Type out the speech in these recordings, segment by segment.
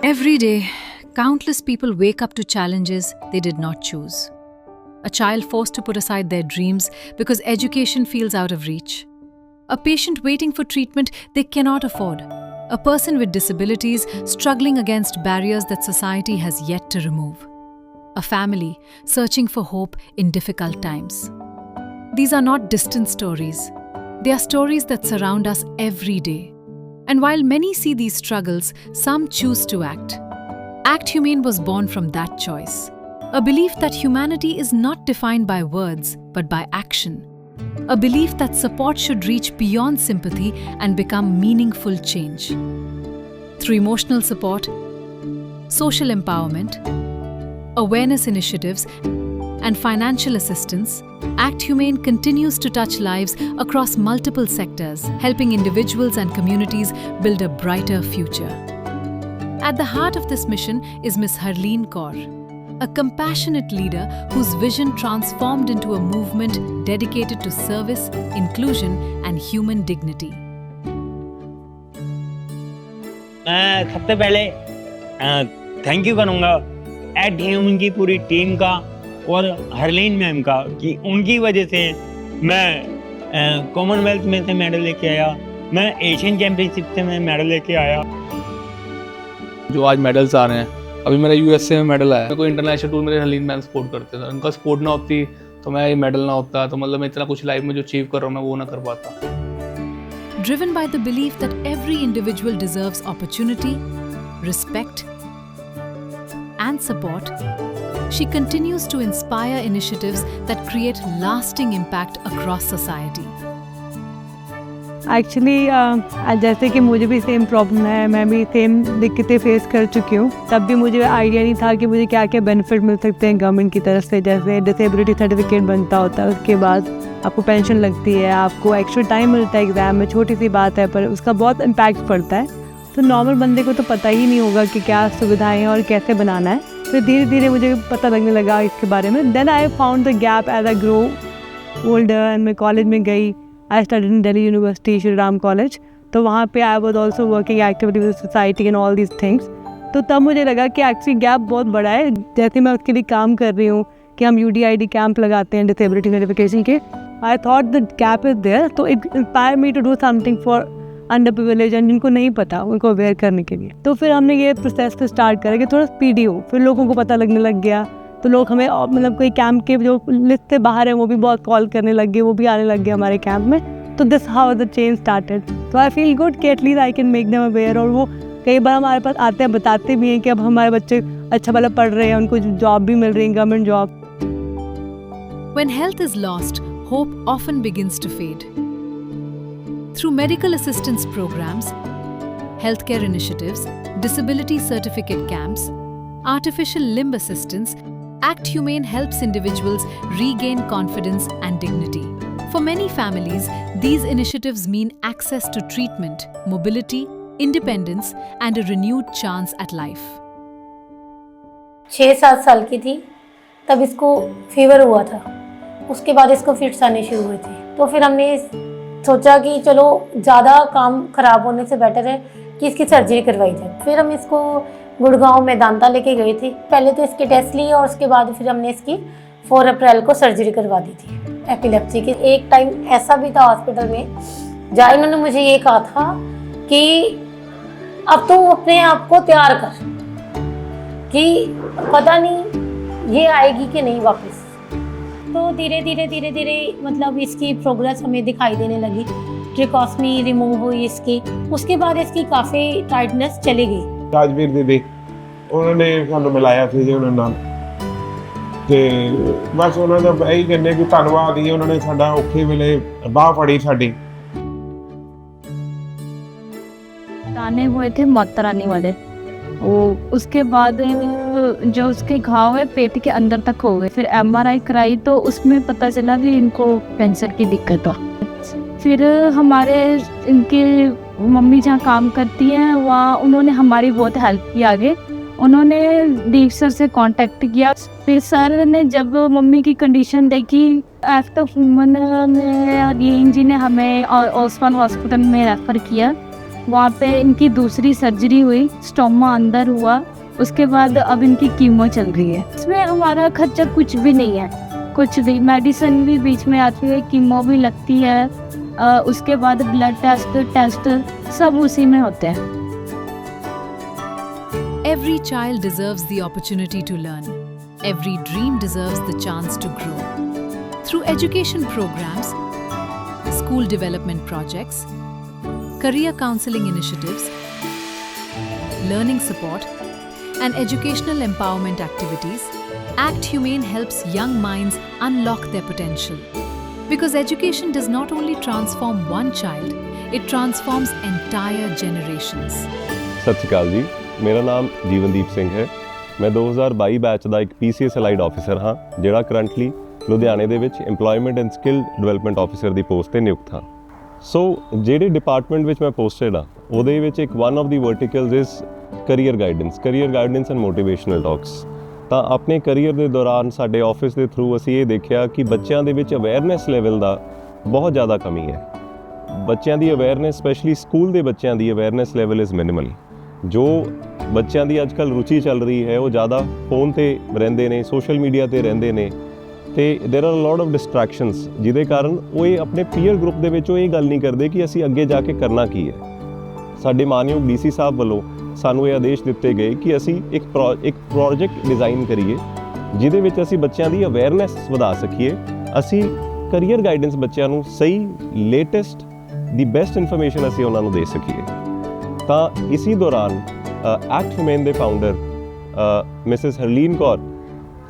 Every day, countless people wake up to challenges they did not choose. A child forced to put aside their dreams because education feels out of reach. A patient waiting for treatment they cannot afford. A person with disabilities struggling against barriers that society has yet to remove. A family searching for hope in difficult times. These are not distant stories. They are stories that surround us every day. And while many see these struggles, some choose to act. Act Humane was born from that choice. A belief that humanity is not defined by words, but by action. A belief that support should reach beyond sympathy and become meaningful change. Through emotional support, social empowerment, awareness initiatives, and financial assistance, Act Humane continues to touch lives across multiple sectors, helping individuals and communities build a brighter future. At the heart of this mission is Ms. Harleen Kaur, a compassionate leader whose vision transformed into a movement dedicated to service, inclusion, and human dignity. मैं सबसे पहले thank you करूँगा act human की पूरी team का और Harleen ma'am का कि उनकी वजह से मैं कॉमनवेल्थ में से मेडल लेके आया, मैं एशियन चैम्पियनशिप से मैं मेडल लेके आया। जो आज मेडल्स आ रहे हैं, अभी मेरा यूएसए में मेडल आया। मेरे को इंटरनेशनल टूर मेरे हरलीन मैम सपोर्ट करते थे, उनका सपोर्ट ना होती तो मैं ये मेडल ना होता, तो मतलब मैं इतना कुछ लाइफ में जो अचीव कर रहा हूँ मैं वो ना कर पाता। Driven by the belief that every individual deserves opportunity, respect, and support, she continues to inspire initiatives that create lasting impact across society. Actually जैसे कि मुझे भी सेम प्रॉब्लम है, मैं भी सेम दिक्कतें फेस कर चुकी हूँ। तब भी मुझे आइडिया नहीं था कि मुझे क्या क्या बेनिफिट मिल सकते हैं गवर्नमेंट की तरफ से। जैसे डिसेबिलिटी सर्टिफिकेट बनता होता है, उसके बाद आपको पेंशन लगती है, आपको एक्स्ट्रा टाइम मिलता है एग्ज़ाम में। छोटी सी बात है पर उसका बहुत इम्पैक्ट पड़ता है। तो नॉर्मल बंदे को तो पता ही नहीं होगा कि क्या सुविधाएँ हैं और कैसे बनाना है। फिर धीरे धीरे मुझे पता लगने लगा इसके बारे में। Then I found the gap as I grow older and मैं कॉलेज में गई। I studied in Delhi University Shri Ram College. तो वहाँ पे I was also working actively with society and all these things. तो तब मुझे लगा कि एक्चुअली गैप बहुत बड़ा है। जैसे मैं उसके लिए काम कर रही हूँ कि हम UDID कैंप लगाते हैं डिसेबिलिटी सर्टिफिकेशन के। I thought the gap is there, तो it inspire me to do something for underprivilege and जिनको नहीं पता उनको अवेयर करने के लिए। तो फिर हमने ये प्रोसेस को स्टार्ट करा कि थोड़ा स्पीडी हो। फिर लोगों को पता लगने लग गया, तो लोग हमें मतलब कोई कैंप के जो लिस्ट से बाहर है वो भी बहुत कॉल करने लग गए, वो भी आने लग गए हमारे कैंप में। तो this how the change started. तो आई फील गुड कि at least I can make them aware. और वो कई बार हमारे पास आते हैं, बताते भी हैं कि अब हमारे बच्चे अच्छा वाला पढ़ रहे हैं, उनको जॉब भी मिल रही है, government job. When health is lost, hope often begins to fade. Through medical assistance programs, healthcare initiatives, disability certificate camps, artificial limb assistance, Act Humane helps individuals regain confidence and dignity. For many families, these initiatives mean access to treatment, mobility, independence, and a renewed chance at life. 6-7 साल की थी तब इसको fever हुआ था। उसके बाद इसको फिट्स आने शुरू हुए थे। तो फिर हमने सोचा कि चलो ज़्यादा काम ख़राब होने से बेटर है कि इसकी सर्जरी करवाई जाए। फिर हम इसको गुड़गांव मेदांता लेके गए थे। पहले तो इसके टेस्ट लिए और उसके बाद फिर हमने इसकी 4 अप्रैल को सर्जरी करवा दी थी एपिलेप्सी की। एक टाइम ऐसा भी था हॉस्पिटल में जहाँ इन्होंने मुझे ये कहा था कि अब तो अपने आप को तैयार कर, कि पता नहीं ये आएगी कि नहीं वापस। तो धीरे धीरे मतलब इसकी प्रोग्रेस हमें दिखाई देने लगी। ट्रिकोस्मी रिमूव हुई इसकी, उसके बाद इसकी काफ़ी टाइटनेस चली गई। राजवीर दीदी उन्होंने सानू मिलाया ਸੀ ਜੀ ਉਹਨਾਂ ਨਾਲ ਤੇ ਬਸ ਉਹਨਾਂ ਦਾ ਇਹੀ ਕਹਿੰਦੇ ਕਿ ਧੰਨਵਾਦ ਜੀ, ਉਹਨਾਂ ਨੇ ਸਾਡਾ ਔਖੇ ਵੇਲੇ ਬਾਹ ਫੜੀ ਸਾਡੀ। ताने हुए थे माता रानी वाले, वो उसके बाद जो उसके घाव है पेट के अंदर तक हो गए। फिर MRI कराई तो उसमें पता चला कि इनको कैंसर की दिक्कत हो। फिर हमारे इनके मम्मी जहाँ काम करती हैं वहाँ उन्होंने हमारी बहुत हेल्प की। आगे उन्होंने दीप सर से कांटेक्ट किया। फिर सर ने जब मम्मी की कंडीशन देखी, एक्ट ह्यूमन ने जी ने हमें ओस्मान हॉस्पिटल में रेफ़र किया। वहाँ पे इनकी दूसरी सर्जरी हुई, स्टोमा अंदर हुआ, उसके बाद अब इनकी कीमो चल रही है। इसमें हमारा खर्चा कुछ भी नहीं है, कुछ भी। मेडिसिन भी बीच में आती है, कीमो भी लगती है, उसके बाद ब्लड टेस्ट सब उसी में होते हैं। Every child deserves the opportunity to learn. Every dream deserves the chance to grow. Through education programs, school development projects, career counseling initiatives, learning support, and educational empowerment activities, Act Humane helps young minds unlock their potential. Because education does not only transform one child, it transforms entire generations. ਸਤਿ ਸ਼੍ਰੀ ਅਕਾਲ ਜੀ, ਮੇਰਾ ਨਾਮ ਜੀਵਨਦੀਪ ਸਿੰਘ ਹੈ। ਮੈਂ 2022 batch ਦਾ ਇੱਕ PCS allied officer ਹਾਂ, ਜਿਹੜਾ currently ਲੁਧਿਆਣੇ ਦੇ ਵਿੱਚ EMPLOYMENT and skill development officer the post ਤੇ ਨਿਯੁਕਤ ਹਾਂ। ਸੋ ਜਿਹੜੇ ਡਿਪਾਰਟਮੈਂਟ ਵਿੱਚ ਮੈਂ ਪੋਸਟਡ ਹਾਂ, ਉਹਦੇ ਵਿੱਚ ਇੱਕ one of the verticals is career guidance and motivational talks. ਤਾਂ ਆਪਣੇ ਕਰੀਅਰ ਦੇ ਦੌਰਾਨ ਸਾਡੇ ਆਫਿਸ ਦੇ ਥਰੂ ਅਸੀਂ ਇਹ ਦੇਖਿਆ ਕਿ ਬੱਚਿਆਂ ਦੇ ਵਿੱਚ ਅਵੇਅਰਨੈਸ ਲੈਵਲ ਦਾ ਬਹੁਤ ਜ਼ਿਆਦਾ ਕਮੀ ਹੈ। ਬੱਚਿਆਂ ਦੀ ਅਵੇਅਰਨੈਸ, ਸਪੈਸ਼ਲੀ ਸਕੂਲ ਦੇ ਬੱਚਿਆਂ ਦੀ ਅਵੇਅਰਨੈਸ ਲੈਵਲ ਇਜ਼ ਮਿਨੀਮਲ। ਜੋ ਬੱਚਿਆਂ ਦੀ ਅੱਜ ਕੱਲ੍ਹ ਰੁਚੀ ਚੱਲ ਰਹੀ ਹੈ, ਉਹ ਜ਼ਿਆਦਾ ਫੋਨ 'ਤੇ ਰਹਿੰਦੇ ਨੇ, ਸੋਸ਼ਲ ਮੀਡੀਆ 'ਤੇ ਰਹਿੰਦੇ ਨੇ, ਅਤੇ ਦੇਰ ਆਰ ਲੋਟ ਆਫ ਡਿਸਟਰੈਕਸ਼ਨਸ, ਜਿਹਦੇ ਕਾਰਨ ਉਹ ਇਹ ਆਪਣੇ ਪੀਅਰ ਗਰੁੱਪ ਦੇ ਵਿੱਚ ਉਹ ਇਹ ਗੱਲ ਨਹੀਂ ਕਰਦੇ ਕਿ ਅਸੀਂ ਅੱਗੇ ਜਾ ਕੇ ਕਰਨਾ ਕੀ ਹੈ। ਸਾਡੇ ਮਾਨਯੋਗ DC ਸਾਹਿਬ ਵੱਲੋਂ ਸਾਨੂੰ ਇਹ ਆਦੇਸ਼ ਦਿੱਤੇ ਗਏ ਕਿ ਅਸੀਂ ਇੱਕ ਪ੍ਰੋਜੈਕਟ ਡਿਜ਼ਾਈਨ ਕਰੀਏ, ਜਿਹਦੇ ਵਿੱਚ ਅਸੀਂ ਬੱਚਿਆਂ ਦੀ ਅਵੇਅਰਨੈਸ ਵਧਾ ਸਕੀਏ। ਅਸੀਂ ਕਰੀਅਰ ਗਾਈਡੈਂਸ ਬੱਚਿਆਂ ਨੂੰ ਸਹੀ, ਲੇਟੈਸਟ, ਦੀ ਬੈਸਟ ਇਨਫੋਰਮੇਸ਼ਨ ਅਸੀਂ ਉਹਨਾਂ ਨੂੰ ਦੇ ਸਕੀਏ। ਤਾਂ ਇਸੀ ਦੌਰਾਨ ਐਕਟ ਹਿਊਮੇਨ ਦੇ ਫਾਊਂਡਰ ਮਿਸਿਸ ਹਰਲੀਨ ਕੌਰ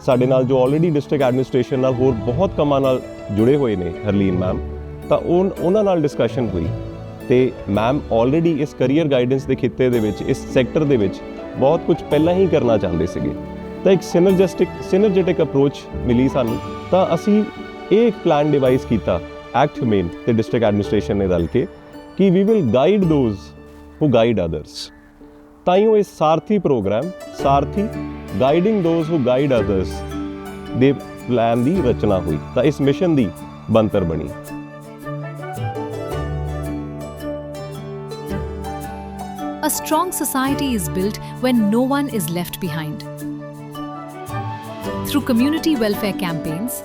ਸਾਡੇ ਨਾਲ, ਜੋ ਆਲਰੇਡੀ ਡਿਸਟ੍ਰਿਕਟ ਐਡਮਿਨਿਸਟ੍ਰੇਸ਼ਨ ਨਾਲ ਹੋਰ ਬਹੁਤ ਕੰਮਾਂ ਨਾਲ ਜੁੜੇ ਹੋਏ ਨੇ, ਹਰਲੀਨ ਮੈਮ, ਤਾਂ ਉਹਨਾਂ ਨਾਲ ਡਿਸਕਸ਼ਨ ਹੋਈ ਅਤੇ ਮੈਮ ਆਲਰੇਡੀ ਇਸ ਕਰੀਅਰ ਗਾਈਡੈਂਸ ਦੇ ਖਿੱਤੇ ਦੇ ਵਿੱਚ, ਇਸ ਸੈਕਟਰ ਦੇ ਵਿੱਚ ਬਹੁਤ ਕੁਝ ਪਹਿਲਾਂ ਹੀ ਕਰਨਾ ਚਾਹੁੰਦੇ ਸੀਗੇ। ਤਾਂ ਇੱਕ ਸਿਨਰਜੈਟਿਕ ਅਪਰੋਚ ਮਿਲੀ ਸਾਨੂੰ, ਤਾਂ ਅਸੀਂ ਇਹ ਇੱਕ ਪਲਾਨ ਡਿਵਾਈਸ ਕੀਤਾ ਐਕਟ ਹਿਊਮੇਨ ਅਤੇ ਡਿਸਟ੍ਰਿਕਟ ਐਡਮਿਨਿਸਟ੍ਰੇਸ਼ਨ ਨੇ ਰਲ ਕੇ, ਕਿ we will guide those who guide others। ਤਾਈਓ ਇਸ Saarthi program, Saarthi guiding those who guide others ਦੇ ਪਲਾਨ ਦੀ ਰਚਨਾ ਹੋਈ, ਤਾਂ ਇਸ ਮਿਸ਼ਨ ਦੀ ਬਣਤਰ ਬਣੀ। A strong society is built when no one is left behind. Through community welfare campaigns,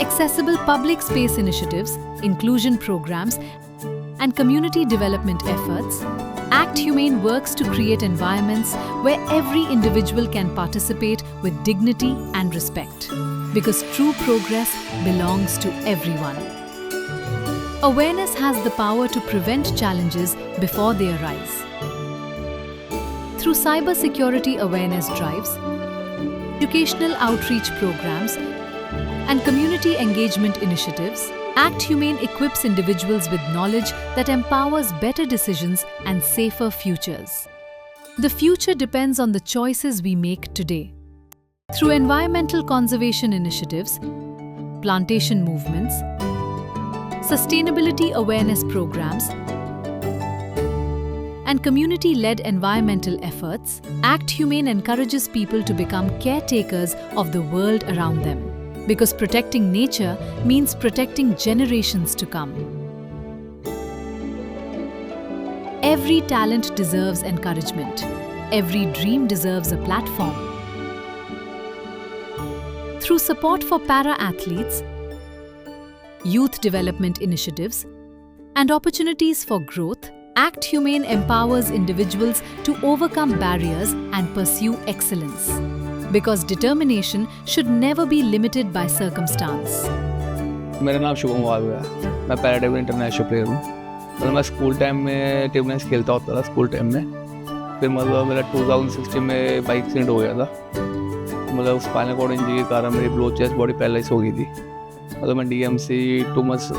accessible public space initiatives, inclusion programs, and community development efforts, Act Humane works to create environments where every individual can participate with dignity and respect. Because true progress belongs to everyone. Awareness has the power to prevent challenges before they arise. Through cybersecurity awareness drives, educational outreach programs, and community engagement initiatives, Act Humane equips individuals with knowledge that empowers better decisions and safer futures. The future depends on the choices we make today. Through environmental conservation initiatives, plantation movements, sustainability awareness programs, and community-led environmental efforts, Act Humane encourages people to become caretakers of the world around them. Because protecting nature means protecting generations to come. Every talent deserves encouragement. Every dream deserves a platform. Through support for para-athletes, youth development initiatives, and opportunities for growth, Act Humane empowers individuals to overcome barriers and pursue excellence. Because determination should never be limited by circumstance. मेरा नाम शुभम वालू है, मैं para table international player हूँ। मतलब मैं school time में table tennis खेलता होता था स्कूल टाइम में। फिर मतलब मेरा 2016 में बाइक एक्सीडेंट हो गया था। मतलब स्पाइनल कॉर्ड इंजरी के कारण मेरी ब्लो चेस्ट बॉडी पैरालाइज हो गई थी। मतलब मैं DMC 2 मंथ्स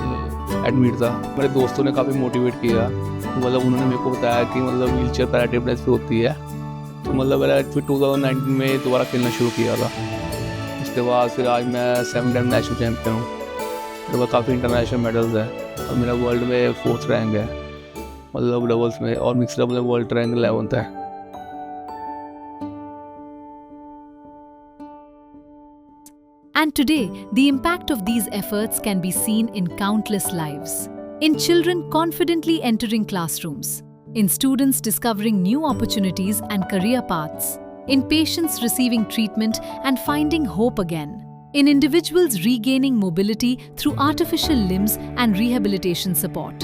एडमिट था। मेरे दोस्तों ने काफ़ी मोटिवेट किया, मतलब उन्होंने मेरे को बताया कि मतलब wheel chair para table tennis पे होती है। तो मतलब मैंने फिर 2019 में दोबारा खेलना शुरू किया था। उसके बाद फिर आज मैं 7 टाइम नेशनल चैम्पियन हूँ। मेरे पास काफ़ी इंटरनेशनल मेडल्स हैं और मेरा वर्ल्ड में 4th रैंक है, मतलब डबल्स में, और मिक्स डबल में वर्ल्ड रैंक 11th है। And today, the impact of these efforts can be seen in countless lives. in children confidently entering classrooms, in students discovering new opportunities and career paths, in patients receiving treatment and finding hope again, in individuals regaining mobility through artificial limbs and rehabilitation support,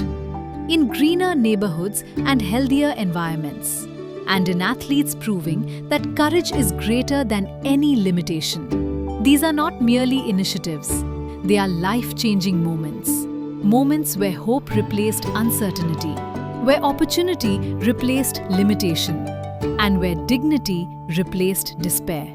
in greener neighborhoods and healthier environments, and in athletes proving that courage is greater than any limitation. These are not merely initiatives, they are life-changing moments. Moments where hope replaced uncertainty, where opportunity replaced limitation, and where dignity replaced despair.